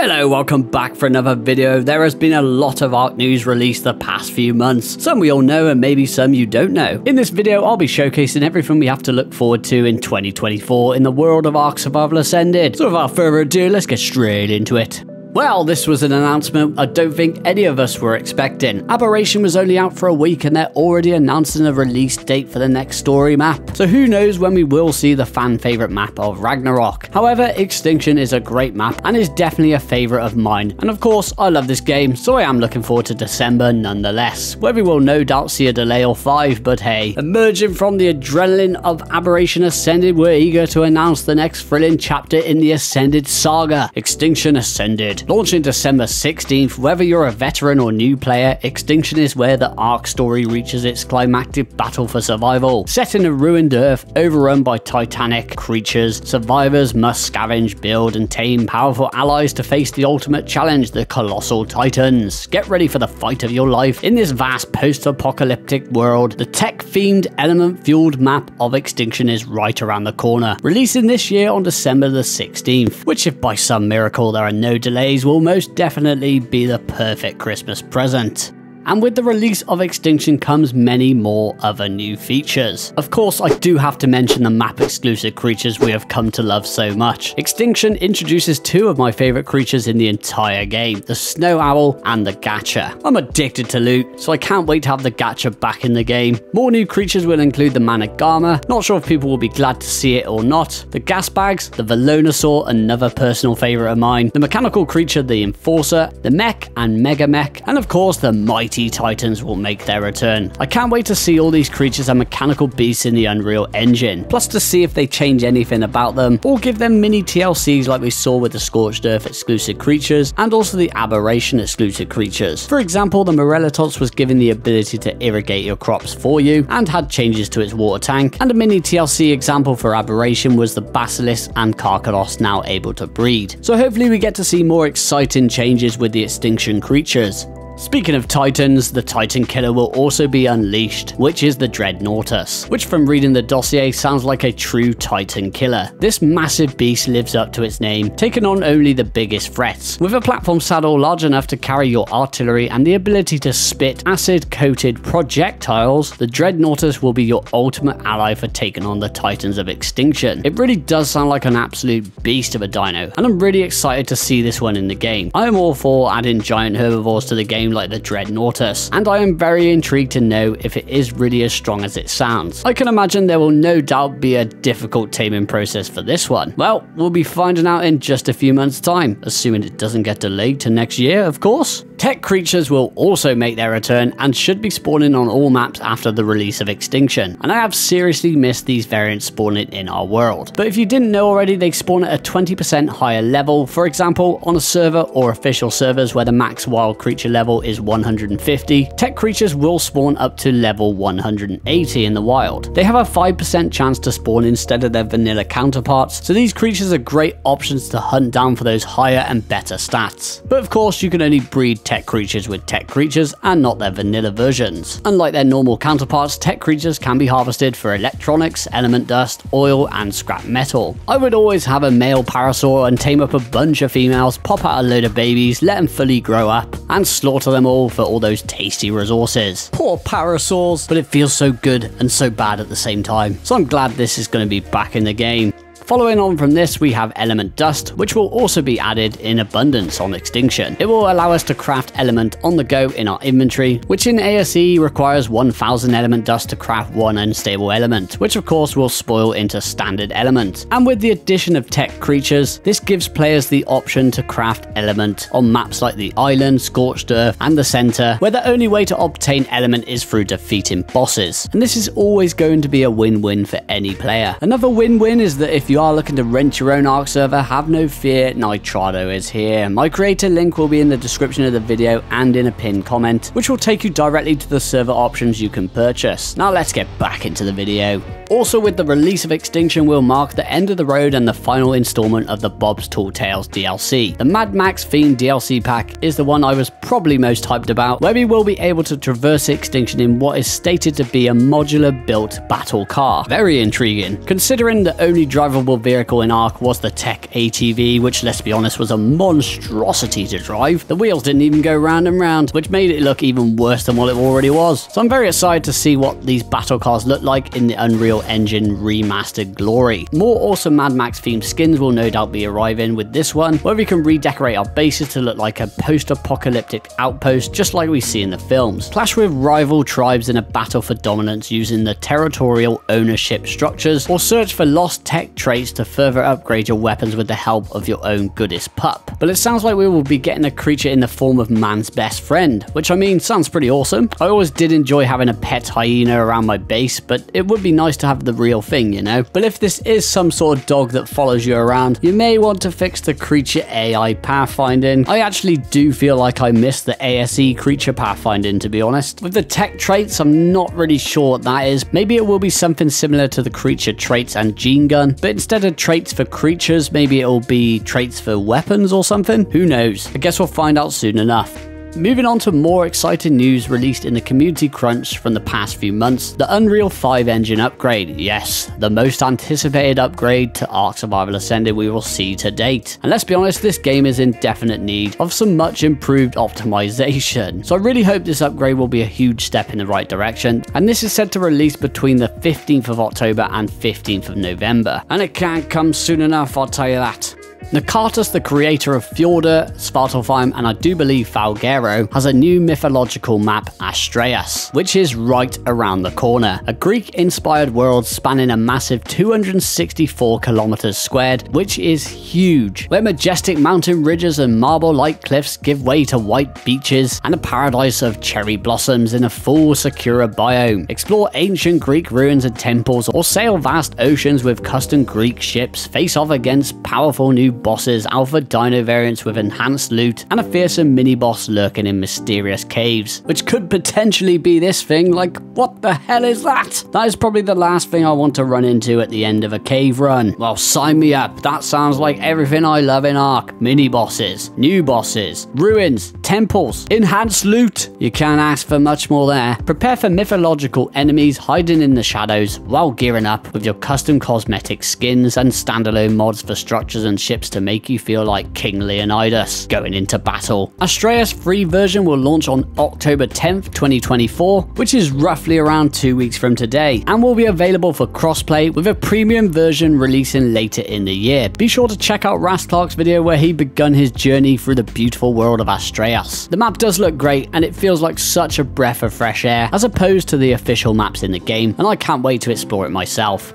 Hello, welcome back for another video. There has been a lot of Ark news released the past few months. Some we all know and maybe some you don't know. In this video, I'll be showcasing everything we have to look forward to in 2024 in the world of Ark Survival Ascended. So without further ado, let's get straight into it. Well, this was an announcement I don't think any of us were expecting. Aberration was only out for a week and they're already announcing a release date for the next story map. So who knows when we will see the fan favourite map of Ragnarok. However, Extinction is a great map and is definitely a favourite of mine. And of course, I love this game, so I am looking forward to December nonetheless, where we will no doubt see a delay or 5, but hey. Emerging from the adrenaline of Aberration Ascended, we're eager to announce the next thrilling chapter in the Ascended saga, Extinction Ascended. Launching December 16th, whether you're a veteran or new player, Extinction is where the Ark story reaches its climactic battle for survival. Set in a ruined Earth, overrun by titanic creatures, survivors must scavenge, build, and tame powerful allies to face the ultimate challenge, the colossal titans. Get ready for the fight of your life in this vast post-apocalyptic world. The tech-themed, element-fueled map of Extinction is right around the corner, releasing this year on December the 16th, which if by some miracle there are no delays, will most definitely be the perfect Christmas present. And with the release of Extinction comes many more other new features. Of course, I do have to mention the map exclusive creatures we have come to love so much. Extinction introduces two of my favourite creatures in the entire game, the Snow Owl and the Gacha. I'm addicted to loot, so I can't wait to have the Gacha back in the game. More new creatures will include the Managama, not sure if people will be glad to see it or not, the Gas Bags, the Velonosaur, another personal favourite of mine, the mechanical creature, the Enforcer, the Mech and Mega Mech, and of course the Mighty Titans will make their return. I can't wait to see all these creatures and mechanical beasts in the Unreal Engine, plus to see if they change anything about them or give them mini TLCs like we saw with the Scorched Earth exclusive creatures and also the Aberration exclusive creatures. For example, the Morellatops was given the ability to irrigate your crops for you and had changes to its water tank, and a mini TLC example for Aberration was the Basilisk and Carcados now able to breed. So hopefully we get to see more exciting changes with the Extinction creatures. Speaking of titans, the Titan Killer will also be unleashed, which is the Dreadnoughtus, which from reading the dossier sounds like a true Titan Killer. This massive beast lives up to its name, taking on only the biggest threats. With a platform saddle large enough to carry your artillery and the ability to spit acid-coated projectiles, the Dreadnoughtus will be your ultimate ally for taking on the Titans of Extinction. It really does sound like an absolute beast of a dino, and I'm really excited to see this one in the game. I am all for adding giant herbivores to the game like the Dreadnoughtus, and I am very intrigued to know if it is really as strong as it sounds. I can imagine there will no doubt be a difficult taming process for this one. Well, we'll be finding out in just a few months' time, assuming it doesn't get delayed to next year, of course. TEK Creatures will also make their return and should be spawning on all maps after the release of Extinction, and I have seriously missed these variants spawning in our world. But if you didn't know already, they spawn at a 20% higher level, for example on a server or official servers where the max wild creature level is 150, TEK Creatures will spawn up to level 180 in the wild. They have a 5% chance to spawn instead of their vanilla counterparts, so these creatures are great options to hunt down for those higher and better stats. But of course you can only breed TEK Creatures with TEK Creatures and not their vanilla versions. Unlike their normal counterparts, TEK Creatures can be harvested for electronics, element dust, oil and scrap metal. I would always have a male parasaur and tame up a bunch of females, pop out a load of babies, let them fully grow up and slaughter them all for all those tasty resources. Poor parasaurs, but it feels so good and so bad at the same time. So I'm glad this is going to be back in the game. Following on from this, we have element dust, which will also be added in abundance on Extinction. It will allow us to craft element on the go in our inventory, which in ASE requires 1000 element dust to craft one unstable element, which of course will spoil into standard element. And with the addition of TEK Creatures, this gives players the option to craft element on maps like the Island, Scorched Earth, and the Center, where the only way to obtain element is through defeating bosses. And this is always going to be a win-win for any player. Another win-win is that if you are looking to rent your own Ark server, have no fear, Nitrado is here. My creator link will be in the description of the video and in a pinned comment, which will take you directly to the server options you can purchase. Now let's get back into the video. Also, with the release of Extinction will mark the end of the road and the final installment of the Bob's Tall Tales DLC. The Mad Max themed DLC pack is the one I was probably most hyped about, where we will be able to traverse Extinction in what is stated to be a modular built battle car. Very intriguing, considering the only drivable vehicle in Ark was the TEK ATV, which, let's be honest, was a monstrosity to drive. The wheels didn't even go round and round, which made it look even worse than what it already was. So I'm very excited to see what these battle cars look like in the Unreal Engine remastered glory. More awesome Mad Max themed skins will no doubt be arriving with this one, where we can redecorate our bases to look like a post-apocalyptic outpost just like we see in the films. Clash with rival tribes in a battle for dominance using the territorial ownership structures, or search for lost tech traits to further upgrade your weapons with the help of your own goodest pup. But it sounds like we will be getting a creature in the form of man's best friend, which I mean sounds pretty awesome. I always did enjoy having a pet hyena around my base, but it would be nice to have the real thing, you know? But if this is some sort of dog that follows you around, you may want to fix the creature AI pathfinding. I actually do feel like I missed the ASE creature pathfinding, to be honest. With the tech traits, I'm not really sure what that is. Maybe it will be something similar to the creature traits and gene gun, but instead of traits for creatures, maybe it'll be traits for weapons or something? Who knows? I guess we'll find out soon enough. Moving on to more exciting news released in the community crunch from the past few months, the Unreal 5 engine upgrade. Yes, the most anticipated upgrade to Ark Survival Ascended we will see to date. And let's be honest, this game is in definite need of some much improved optimization. So I really hope this upgrade will be a huge step in the right direction. And this is set to release between the 15th of October and 15th of November. And it can't come soon enough, I'll tell you that. Nekatus, the creator of Fjordur, Svartalfheim, and I do believe Falgero, has a new mythological map Astraeos, which is right around the corner. A Greek-inspired world spanning a massive 264 kilometers squared, which is huge, where majestic mountain ridges and marble-like cliffs give way to white beaches and a paradise of cherry blossoms in a full Sakura biome. Explore ancient Greek ruins and temples, or sail vast oceans with custom Greek ships, face off against powerful new bosses, alpha dino variants with enhanced loot, and a fearsome mini-boss lurking in mysterious caves, which could potentially be this thing. Like, what the hell is that? That is probably the last thing I want to run into at the end of a cave run. Well, sign me up. That sounds like everything I love in Ark. Mini-bosses, new bosses, ruins, temples, enhanced loot. You can't ask for much more there. Prepare for mythological enemies hiding in the shadows while gearing up with your custom cosmetic skins and standalone mods for structures and ships to make you feel like King Leonidas going into battle. Astraeos free version will launch on October 10th, 2024, which is roughly around 2 weeks from today, and will be available for crossplay with a premium version releasing later in the year. Be sure to check out Ras Clark's video where he begun his journey through the beautiful world of Astraeos. The map does look great, and it feels like such a breath of fresh air as opposed to the official maps in the game, and I can't wait to explore it myself.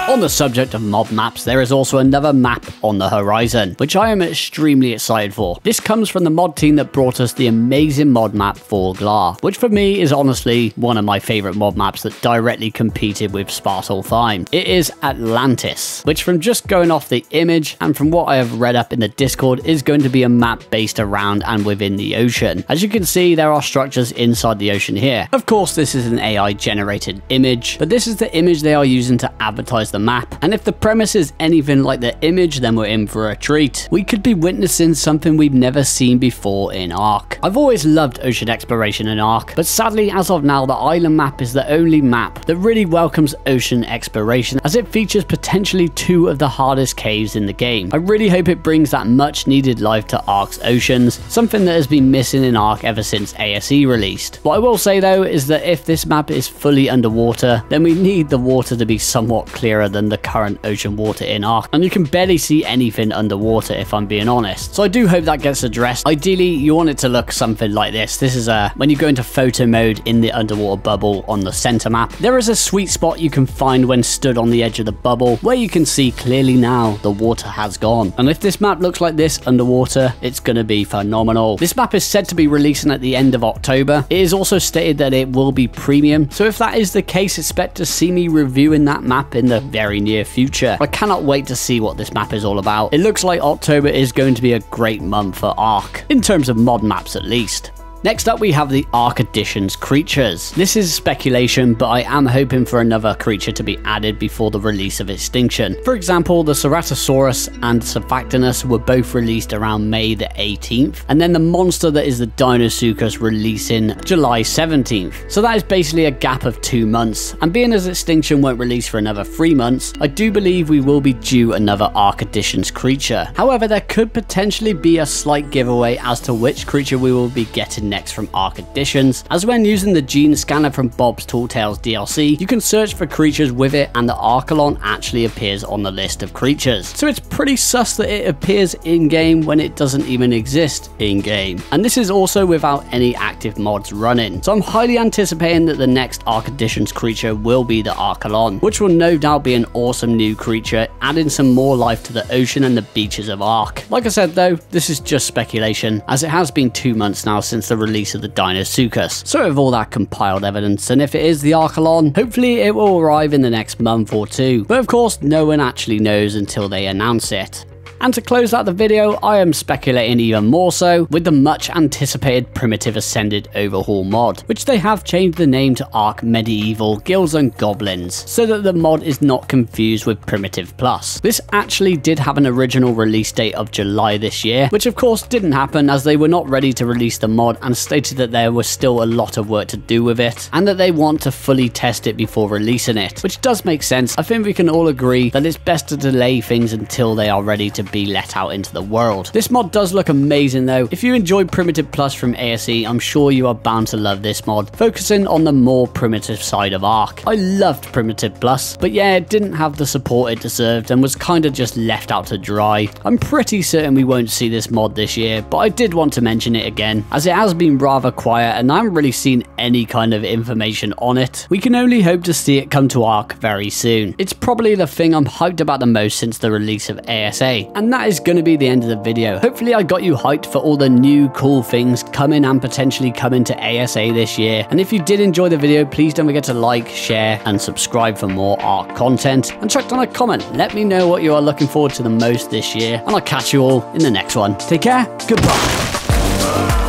On the subject of mob maps, there is also another map on the horizon, which I am extremely excited for. This comes from the mod team that brought us the amazing mod map for Glar, which for me is honestly one of my favorite mod maps that directly competed with Svartalfheim. It is Atlantis, which from just going off the image and from what I have read up in the Discord is going to be a map based around and within the ocean. As you can see, there are structures inside the ocean here. Of course, this is an AI generated image, but this is the image they are using to advertise the map, and if the premise is anything like the image, then we're in for a treat. We could be witnessing something we've never seen before in Ark. I've always loved ocean exploration in Ark, but sadly as of now the island map is the only map that really welcomes ocean exploration, as it features potentially 2 of the hardest caves in the game. I really hope it brings that much needed life to Ark's oceans, something that has been missing in Ark ever since ASE released. What I will say though is that if this map is fully underwater, then we need the water to be somewhat clearer than the current ocean water in Ark, and you can barely see anything underwater if I'm being honest. So I do hope that gets addressed. Ideally, you want it to look something like this. This is when you go into photo mode in the underwater bubble on the center map, there is a sweet spot you can find when stood on the edge of the bubble where you can see clearly now the water has gone. And if this map looks like this underwater, it's gonna be phenomenal. This map is said to be releasing at the end of October. It is also stated that it will be premium, so if that is the case, expect to see me reviewing that map in the very near future. I cannot wait to see what this map is all about. It looks like October is going to be a great month for Ark, in terms of mod maps at least. Next up we have the Ark Editions creatures. This is speculation, but I am hoping for another creature to be added before the release of Extinction. For example, the Ceratosaurus and Surfactinus were both released around May the 18th, and then the monster that is the Deinosuchus releasing July 17th. So that is basically a gap of 2 months, and being as Extinction won't release for another 3 months, I do believe we will be due another Ark Editions creature. However, there could potentially be a slight giveaway as to which creature we will be getting next from Ark Editions, as when using the gene scanner from Bob's Tall Tales DLC, you can search for creatures with it and the Archelon actually appears on the list of creatures. So it's pretty sus that it appears in-game when it doesn't even exist in-game. And this is also without any active mods running. So I'm highly anticipating that the next Ark Editions creature will be the Archelon, which will no doubt be an awesome new creature, adding some more life to the ocean and the beaches of Ark. Like I said though, this is just speculation, as it has been 2 months now since the release of the Deinosuchus. So with all that compiled evidence, and if it is the Archelon, hopefully it will arrive in the next month or two. But of course, no one actually knows until they announce it. And to close out the video, I am speculating even more so with the much anticipated Primitive Ascended Overhaul mod, which they have changed the name to Ark Medieval Guilds and Goblins, so that the mod is not confused with Primitive Plus. This actually did have an original release date of July this year, which of course didn't happen as they were not ready to release the mod and stated that there was still a lot of work to do with it, and that they want to fully test it before releasing it, which does make sense. I think we can all agree that it's best to delay things until they are ready to be let out into the world. This mod does look amazing though. If you enjoyed Primitive Plus from ASE, I'm sure you are bound to love this mod, focusing on the more primitive side of Ark. I loved Primitive Plus, but yeah, it didn't have the support it deserved and was kind of just left out to dry. I'm pretty certain we won't see this mod this year, but I did want to mention it again, as it has been rather quiet and I haven't really seen any kind of information on it. We can only hope to see it come to Ark very soon. It's probably the thing I'm hyped about the most since the release of ASA, and that is going to be the end of the video. Hopefully I got you hyped for all the new cool things coming and potentially coming to ASA this year. And if you did enjoy the video, please don't forget to like, share and subscribe for more Ark content, and chuck down a comment. Let me know what you are looking forward to the most this year, and I'll catch you all in the next one. Take care, goodbye.